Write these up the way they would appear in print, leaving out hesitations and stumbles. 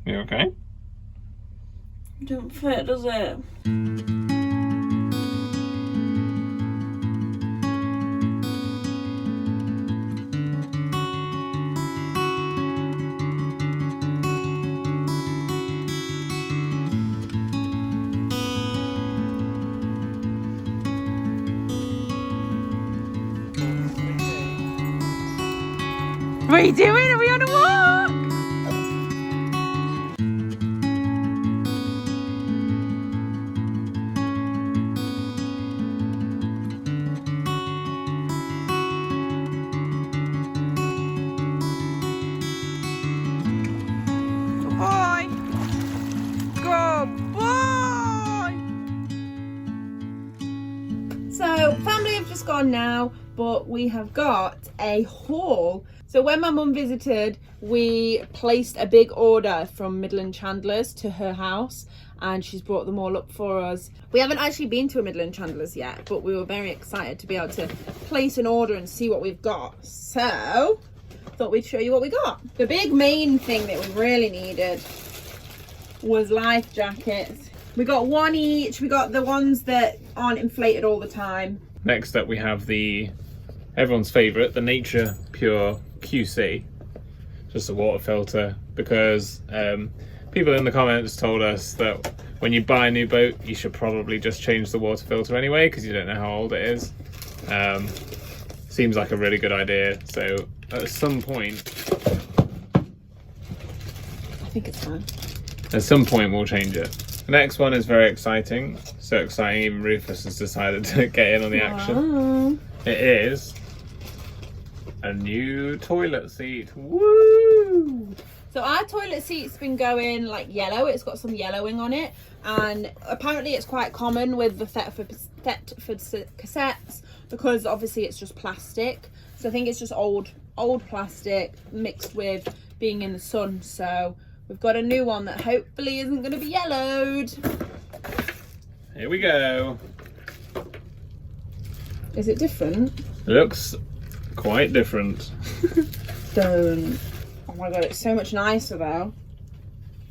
You okay? Don't fit, does it? What are you doing? Are we on a walk? Good boy. Good boy. So, family have just gone now, but we have got a haul. So when my mum visited, we placed a big order from Midland Chandlers to her house, and she's brought them all up for us. We haven't actually been to a Midland Chandlers yet, but we were very excited to be able to place an order and see what we've got. So thought we'd show you what we got. The big main thing that we really needed was life jackets. We got one each. We got the ones that aren't inflated all the time. Next up we have everyone's favourite, the Nature Pure QC. Just a water filter, because people in the comments told us that when you buy a new boat you should probably just change the water filter anyway, because you don't know how old it is. Seems like a really good idea, so at some point, I think it's fine. At some point we'll change it. The next one is very exciting. So exciting even Rufus has decided to get in on the action. It is a new toilet seat. Woo! So our toilet seat's been going like yellow. It's got some yellowing on it, and apparently it's quite common with the Thetford cassettes, because obviously it's just plastic. So I think it's just old plastic mixed with being in the sun. So we've got a new one that hopefully isn't going to be yellowed. Here we go. Is it different? It looks quite different. Don't. Oh my god, it's so much nicer though.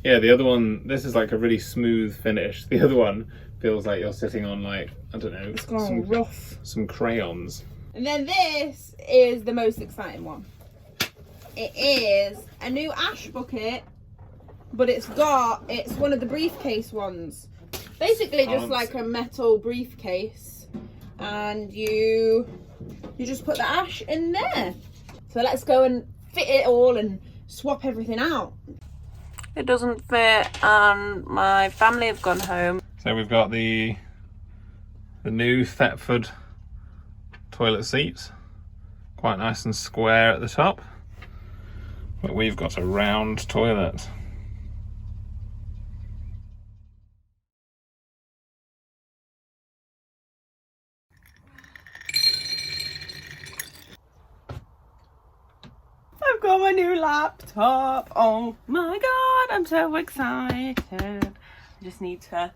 Yeah, the other one, this is like a really smooth finish. The other one feels like you're sitting on, like, I don't know, it's gone rough. Some crayons. And then this is the most exciting one. It is a new ash bucket, but it's one of the briefcase ones. Basically just like a metal briefcase, and you just put the ash in there. So let's go and fit it all and swap everything out. It doesn't fit, and my family have gone home. So we've got the new Thetford toilet seat, quite nice and square at the top, but we've got a round toilet. I've got my new laptop. Oh my god, I'm so excited. I just need to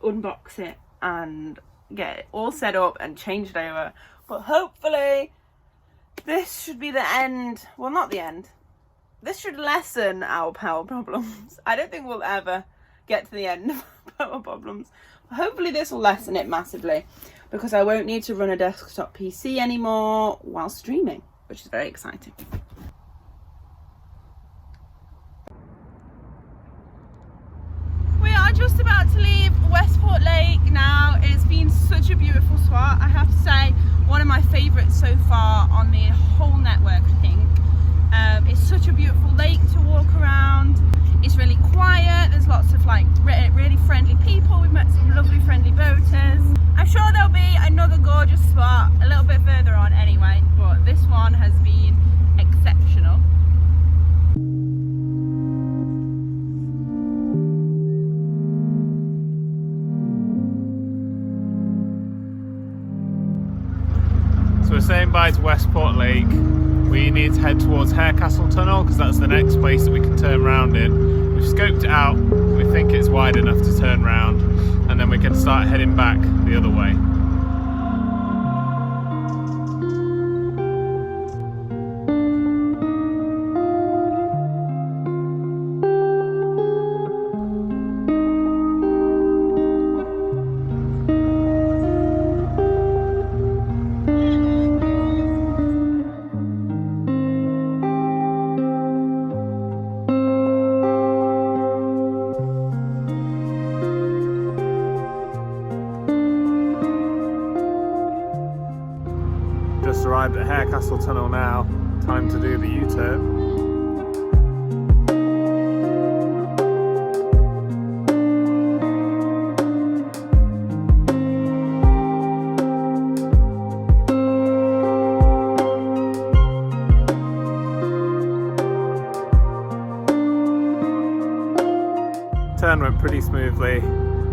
unbox it and get it all set up and changed over. But hopefully this should be the end. Well, not the end. This should lessen our power problems. I don't think we'll ever get to the end of power problems. But hopefully this will lessen it massively, because I won't need to run a desktop PC anymore while streaming, which is very exciting. We are just about to leave Westport Lake now. It's been such a beautiful spot. I have to say, one of my favourites so far on the whole network, I think. It's such a beautiful lake to walk around. It's really quiet. There's lots of like really friendly people. We've met some lovely friendly boaters. I'm sure there'll be another gorgeous spot a little bit further on anyway, but this one has been exceptional. So we're saying bye to Westport Lake. We need to head towards Harecastle Tunnel, because that's the next place that we can turn round in. We've scoped it out. We think it's wide enough to turn round, and then we can start heading back the other way. Harecastle Tunnel now. Time to do the U-turn. Turn went pretty smoothly.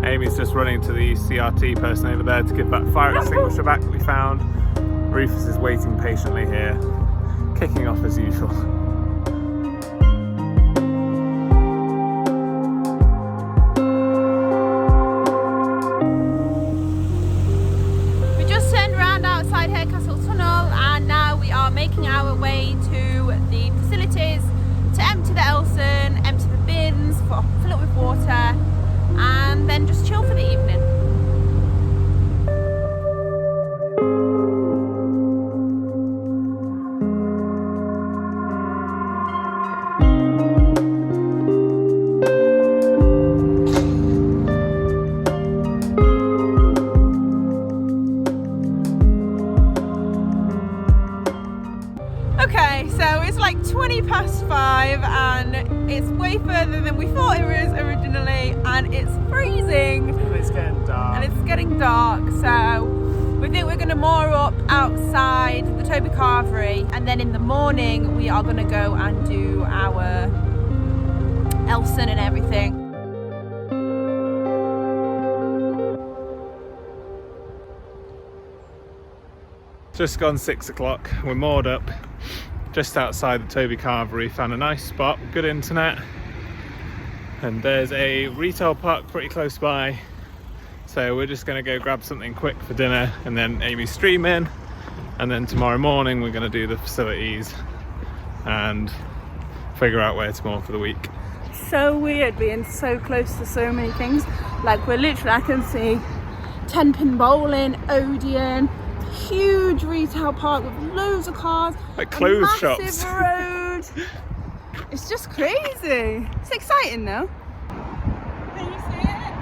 Amy's just running to the CRT person over there to give that fire extinguisher back that we found. Rufus is waiting patiently here, kicking off as usual. We just turned around outside Harecastle Tunnel and now we are making our way to the facilities to empty the Elson, empty the bins, fill it with water and then just chill for the evening. Okay, so it's like 5:20 and it's way further than we thought it was originally and it's freezing. And it's getting dark. So we think we're going to moor up outside the Toby Carvery and then in the morning we are going to go and do our Elson and everything. Just gone 6 o'clock. We're moored up just outside the Toby Carvery. Found a nice spot, good internet, and there's a retail park pretty close by. So we're just going to go grab something quick for dinner and then Amy's streaming, and then tomorrow morning we're going to do the facilities and figure out where to moor for the week. So weird being so close to so many things. Like we're literally, I can see 10-pin bowling, Odeon, huge retail park with loads of cars, like clothes massive shops. road. It's just crazy. It's exciting though. Can you see it?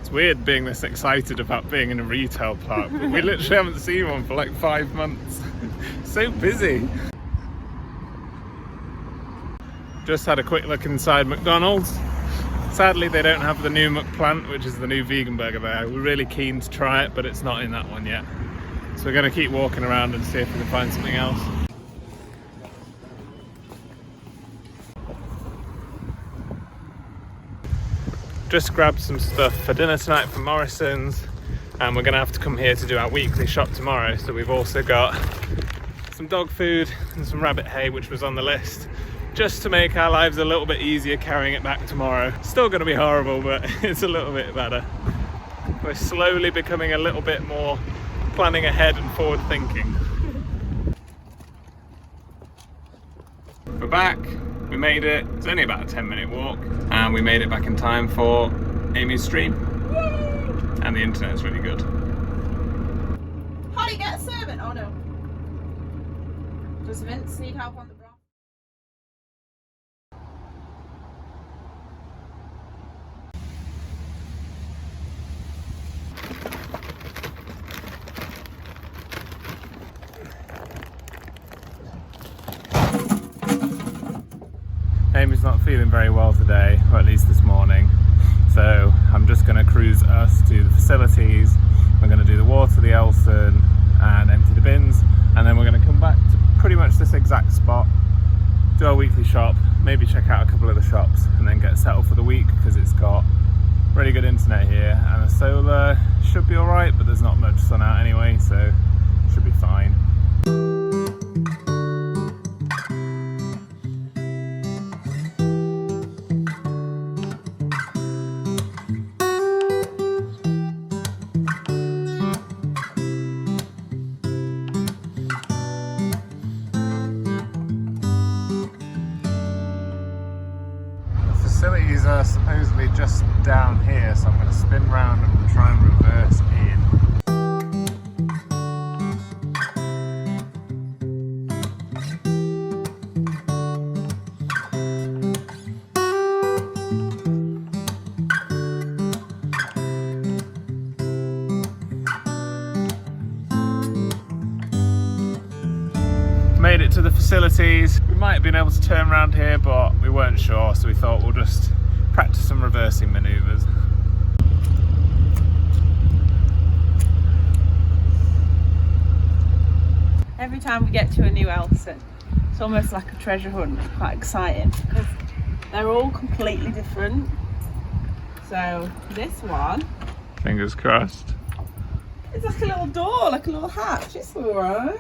It's weird being this excited about being in a retail park, but we literally haven't seen one for like 5 months. So busy. Just had a quick look inside McDonald's. Sadly, they don't have the new McPlant, which is the new vegan burger there. We're really keen to try it, but it's not in that one yet. So we're going to keep walking around and see if we can find something else. Just grabbed some stuff for dinner tonight from Morrison's, and we're going to have to come here to do our weekly shop tomorrow. So we've also got some dog food and some rabbit hay, which was on the list, just to make our lives a little bit easier carrying it back tomorrow. Still going to be horrible, but it's a little bit better. We're slowly becoming a little bit more planning ahead and forward thinking. We're back, we made it. It's only about a 10-minute walk and we made it back in time for Amy's stream. Yay! And the internet's really good. Holly, get a servant. Oh no. Does Vince need help on the bra? Amy's not feeling very well today, or at least this morning, so I'm just going to cruise us to the facilities. We're going to do the water, the Elson, and empty the bins, and then we're going to come back to pretty much this exact spot, do our weekly shop, maybe check out a couple of the shops, and then get settled for the week because it's got really good internet here, and the solar should be alright, but there's not much sun out anyway, so it should be fine. Facilities are supposedly just down here, so I'm going to spin round and try and reverse in. Made it to the facilities. We might have been able to turn around here, but we weren't sure, so we thought we'll just practice some reversing manoeuvres. Every time we get to a new Elson, it's almost like a treasure hunt. It's quite exciting because they're all completely different. So this one, Fingers crossed. it's like a little door, like a little hatch. It's alright.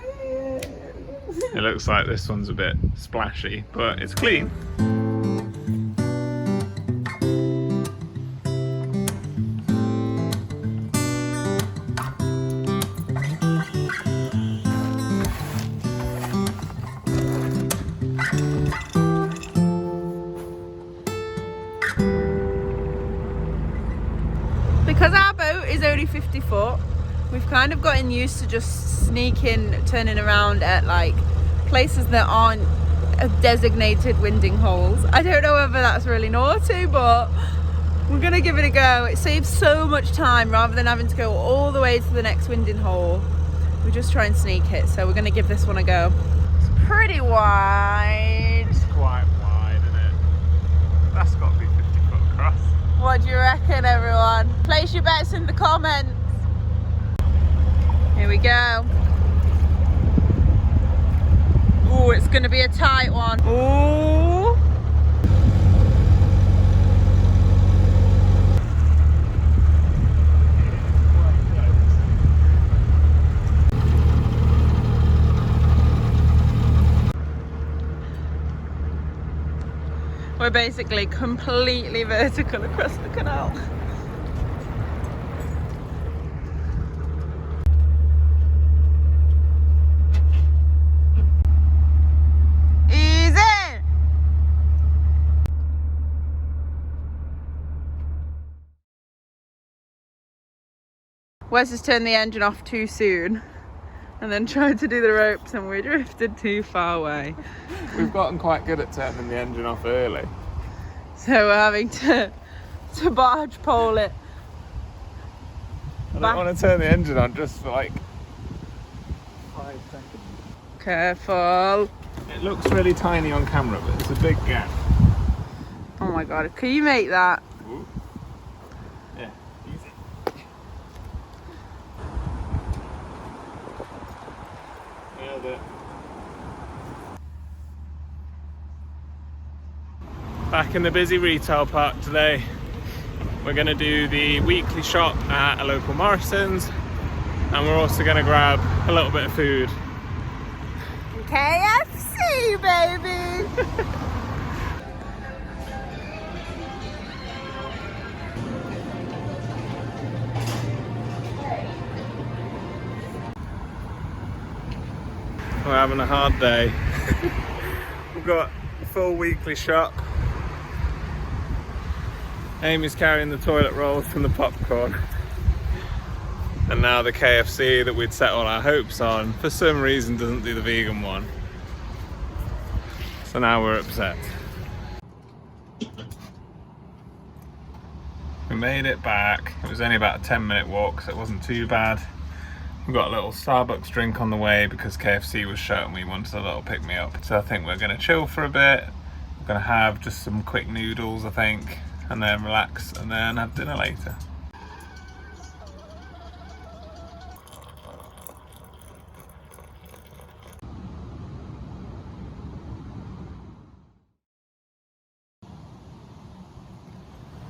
It looks like this one's a bit splashy, but it's clean. Because our boat is only 50 foot, we've kind of gotten used to just sneaking, turning around at like places that aren't designated winding holes. I don't know whether that's really naughty, but we're gonna give it a go. It saves so much time rather than having to go all the way to the next winding hole. We just try and sneak it, so we're gonna give this one a go. It's pretty wide. It's quite wide, isn't it? That's got to be 50 foot across. What do you reckon, everyone? Place your bets in the comments. Here we go. Ooh, it's gonna be a tight one. Ooh. We're basically completely vertical across the canal. Easy! Wes has turned the engine off too soon and then tried to do the ropes and we drifted too far away. We've gotten quite good at turning the engine off early. So we're having to barge pole it. I don't want to turn the engine on just for like 5 seconds. Careful. It looks really tiny on camera, but it's a big gap. Oh my god, can you make that? Ooh. Yeah, easy. Nailed it. Back in the busy retail park today. We're going to do the weekly shop at a local Morrison's, and we're also going to grab a little bit of food. KFC, baby! We're having a hard day. We've got a full weekly shop. Amy's carrying the toilet rolls from the popcorn. And now the KFC that we'd set all our hopes on, for some reason doesn't do the vegan one. So now we're upset. We made it back. It was only about a 10-minute walk, so it wasn't too bad. We got a little Starbucks drink on the way because KFC was shut and we wanted a little pick-me-up. So I think we're gonna chill for a bit. We're gonna have just some quick noodles, I think, and then relax and then have dinner later.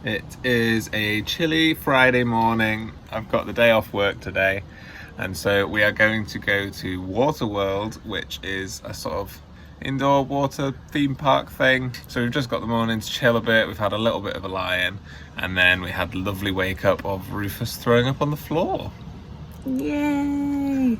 It is a chilly Friday morning. I've got the day off work today, and so we are going to go to Waterworld, which is a sort of indoor water theme park thing. So we've just got the morning to chill a bit. We've had a little bit of a lie-in, and then we had the lovely wake up of Rufus throwing up on the floor. Yay!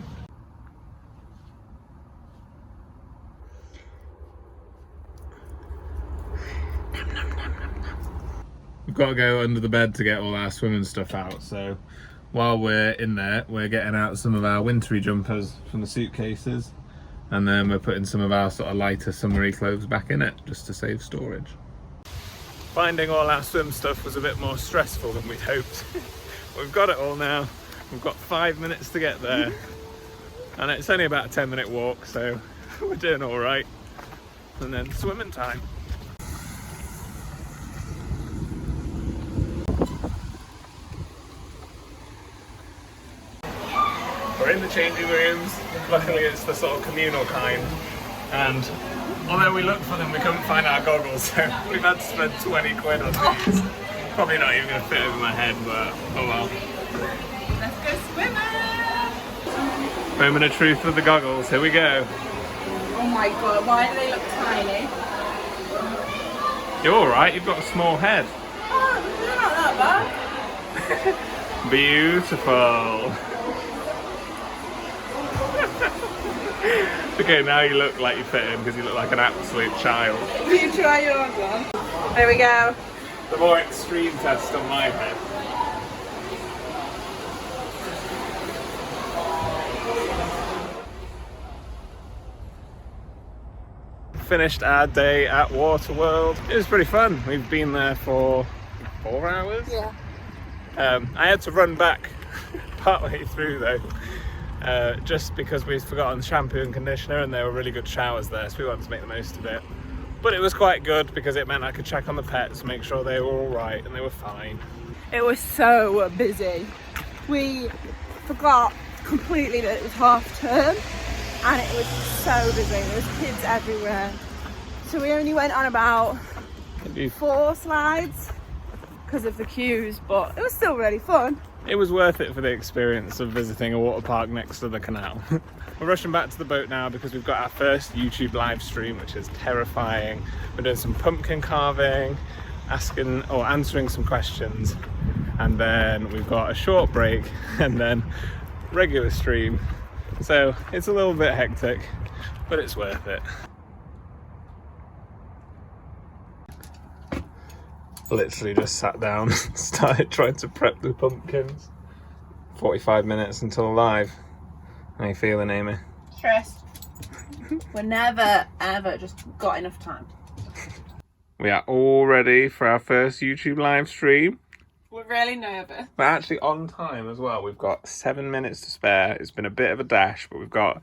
We've got to go under the bed to get all our swimming stuff out, so while we're in there, we're getting out some of our wintry jumpers from the suitcases, and then we're putting some of our sort of lighter summery clothes back in it, just to save storage. Finding all our swim stuff was a bit more stressful than we'd hoped. We've got it all now. We've got 5 minutes to get there, and it's only about a 10-minute walk, so we're doing all right. And then swimming time. We're in the changing rooms. Luckily it's the sort of communal kind. And although we looked for them, we couldn't find our goggles, so we've had to spend 20 quid on these. Probably not even going to fit over my head, but oh well. Let's go swimming! Moment of truth with the goggles, here we go. Oh my god, why do they look tiny? You're alright, you've got a small head. Oh, they're not that bad. Beautiful. Okay, now you look like you fit in because you look like an absolute child. You try yours on. There we go. The more extreme test on my head. Finished our day at Waterworld. It was pretty fun. We've been there for 4 hours. Yeah. I had to run back partway through though, just because we'd forgotten shampoo and conditioner and there were really good showers there, so we wanted to make the most of it. But it was quite good because it meant I could check on the pets, make sure they were all right, and they were fine. It was so busy. We forgot completely that it was half term and it was so busy. There was kids everywhere. So we only went on about 4 slides because of the queues, but it was still really fun. It was worth it for the experience of visiting a water park next to the canal. We're rushing back to the boat now because we've got our first YouTube live stream, which is terrifying. We're doing some pumpkin carving, answering some questions, and then we've got a short break and then regular stream. So it's a little bit hectic, but it's worth it. Literally just sat down, started trying to prep the pumpkins. 45 minutes until live. How you feeling, Amy? Stressed. We're never ever just got enough time. We are all ready for our first YouTube live stream. We're really nervous. We're actually on time as well. We've got 7 minutes to spare. It's been a bit of a dash, but we've got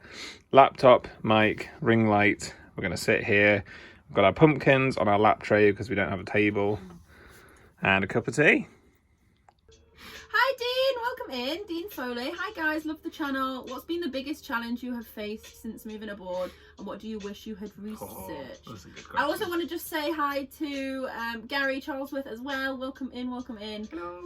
laptop, mic, ring light. We're going to sit here. We've got our pumpkins on our lap tray because we don't have a table. And a cup of tea. Hi Dean, welcome in. Dean Foley. Hi guys, love the channel. What's been the biggest challenge you have faced since moving aboard, and what do you wish you had researched? That's a good question. I also want to just say hi to Gary Charlesworth as well. Welcome in, welcome in. Hello.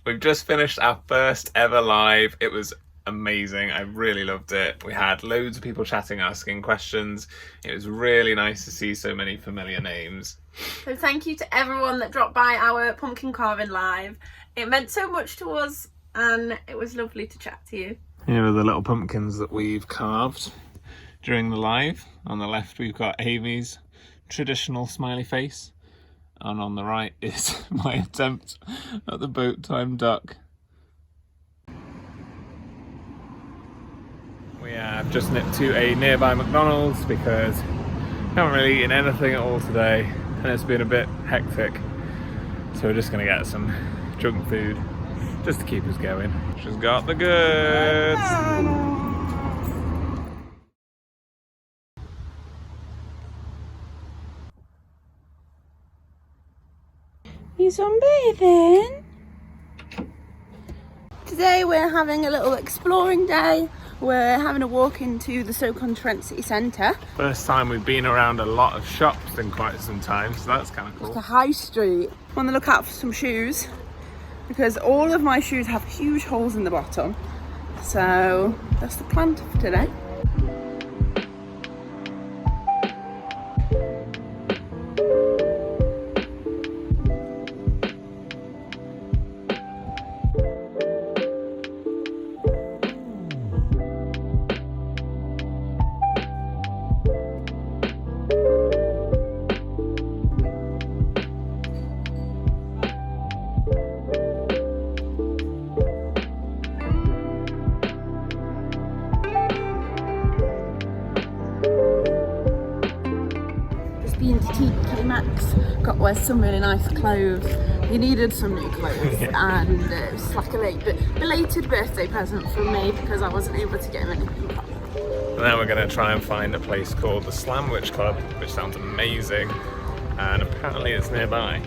We've just finished our first ever live. It was amazing. I really loved it. We had loads of people chatting, asking questions. It was really nice to see so many familiar names. So thank you to everyone that dropped by our pumpkin carving live. It meant so much to us and it was lovely to chat to you. Here are the little pumpkins that we've carved during the live. On the left we've got Amy's traditional smiley face, and on the right is my attempt at the boat time duck. We have just nipped to a nearby McDonald's because we haven't really eaten anything at all today and it's been a bit hectic. So we're just going to get some junk food just to keep us going. She's got the goods. You sunbathing? Today we're having a little exploring day. We're having a walk into the Stoke-on-Trent city centre. First time we've been around a lot of shops in quite some time, so that's kind of cool. Like a high street. I'm on the lookout for some shoes because all of my shoes have huge holes in the bottom. So that's the plan for today. Been to TK Maxx, got wear some really nice clothes. He needed some new clothes and it was like a belated birthday present from me because I wasn't able to get him anything proper. And now we're going to try and find a place called the Slamwich Club, which sounds amazing, and apparently it's nearby.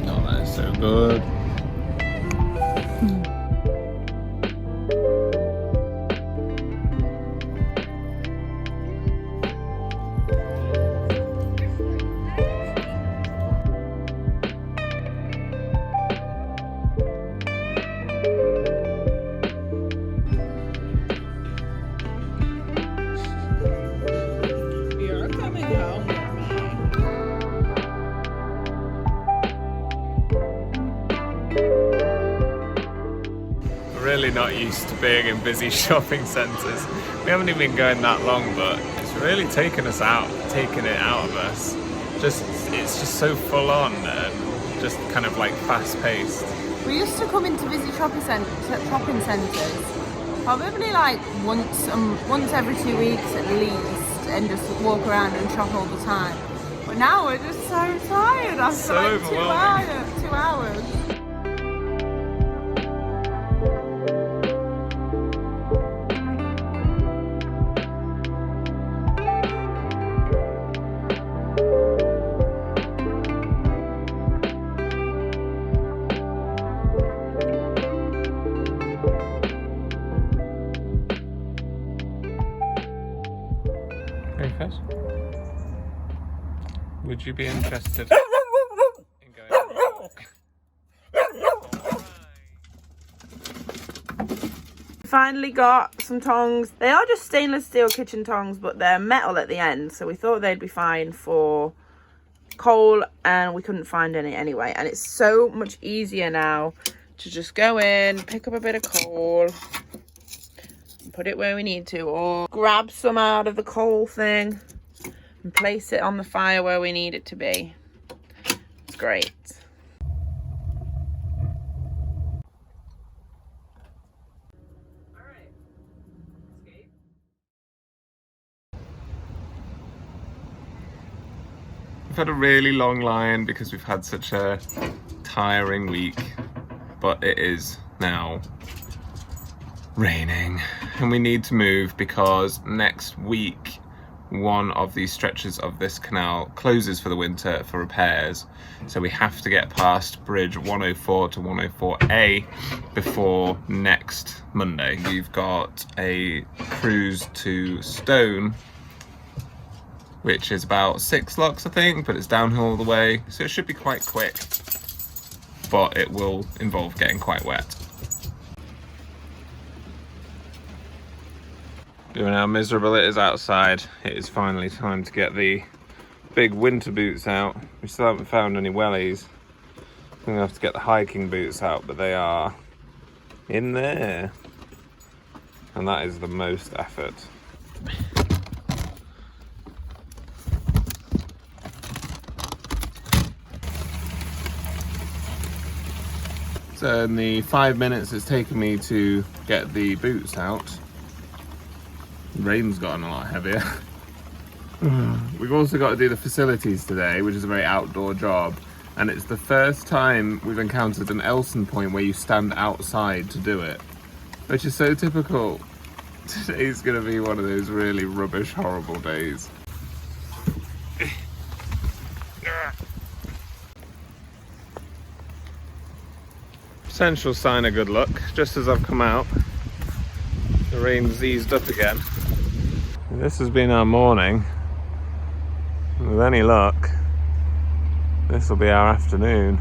Oh, that is so good. Really not used to being in busy shopping centres. We haven't even been going that long, but it's really taken it out of us. It's just so full on and just kind of like fast paced. We used to come into busy shopping centres probably like once every 2 weeks at least, and just walk around and shop all the time. But now we're just so tired after So like overwhelming. 2 hours. Would you be interested in going on a walk? Finally got some tongs. They are just stainless steel kitchen tongs, but they're metal at the end, so we thought they'd be fine for coal, and we couldn't find any anyway. And it's so much easier now to just go in, pick up a bit of coal, and put it where we need to, or grab some out of the coal thing and place it on the fire where we need it to be. It's great. We've had a really long line because we've had such a tiring week, but it is now raining and we need to move because next week one of these stretches of this canal closes for the winter for repairs, so we have to get past bridge 104 to 104A before next Monday. We've got a cruise to Stone, which is about 6 locks I think, but it's downhill all the way, so it should be quite quick, but it will involve getting quite wet. Given how miserable it is outside, it is finally time to get the big winter boots out. We still haven't found any wellies. I'm gonna have to get the hiking boots out, but they are in there. And that is the most effort. So in the 5 minutes it's taken me to get the boots out, the rain's gotten a lot heavier. We've also got to do the facilities today, which is a very outdoor job, and it's the first time we've encountered an Elson point where you stand outside to do it, which is so typical. Today's going to be one of those really rubbish, horrible days. Potential sign of good luck. Just as I've come out, the rain's eased up again. And this has been our morning. With any luck, this will be our afternoon.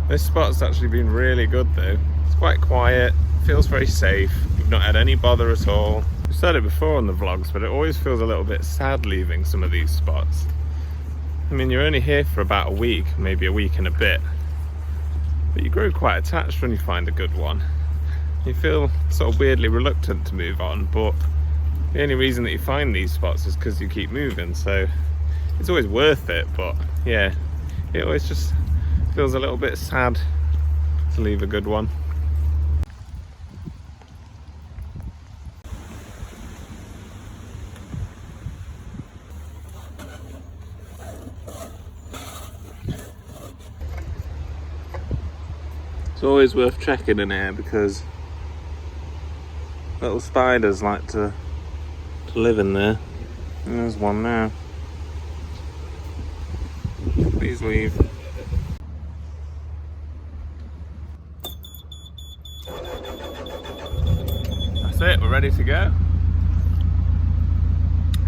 This spot's actually been really good though. It's quite quiet, feels very safe. We've not had any bother at all. We've said it before on the vlogs, but it always feels a little bit sad leaving some of these spots. I mean, you're only here for about a week, maybe a week and a bit, but you grow quite attached when you find a good one. You feel sort of weirdly reluctant to move on, but the only reason that you find these spots is because you keep moving, so it's always worth it. But yeah, it always just feels a little bit sad to leave a good one. always worth checking in here because little spiders like to live in there. And there's one now. Please leave. That's it, we're ready to go.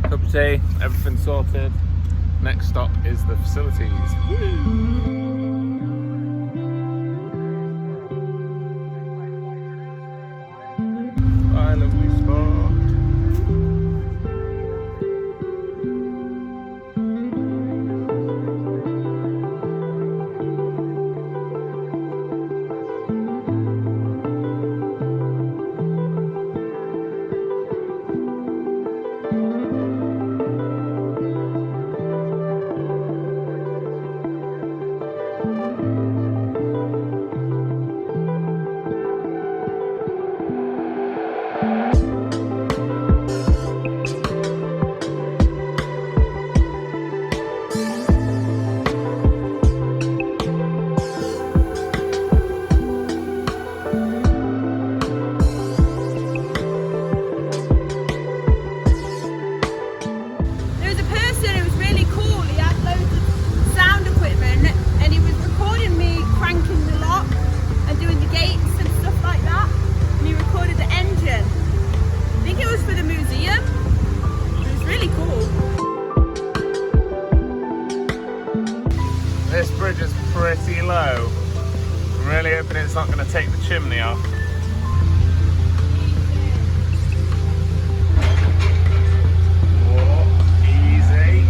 Cup of tea, everything sorted. Next stop is the facilities. Bye, lovely spot. This bridge is pretty low. I'm really hoping it's not going to take the chimney off. Whoa, easy.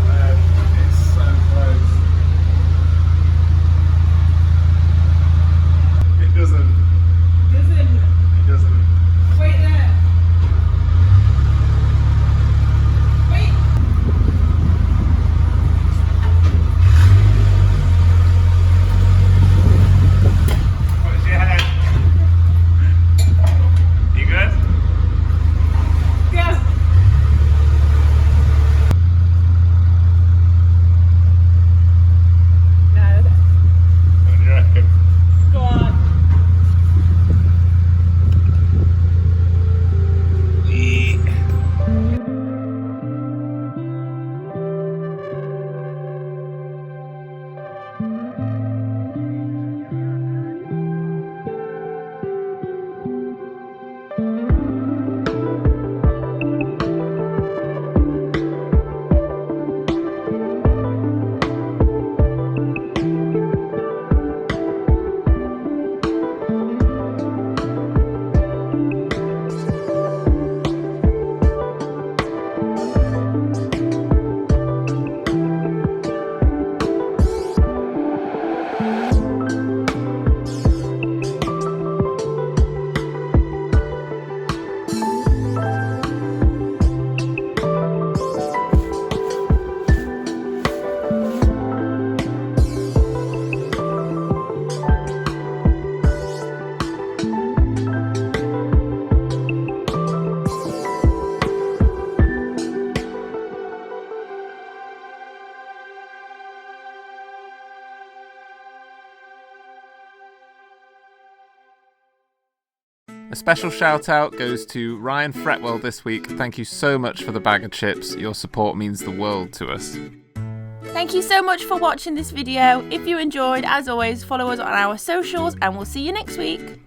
Oh, it's so close. It doesn't. It doesn't. Wait there. A special shout out goes to Ryan Fretwell this week. Thank you so much for the bag of chips. Your support means the world to us. Thank you so much for watching this video. If you enjoyed, as always, follow us on our socials and we'll see you next week.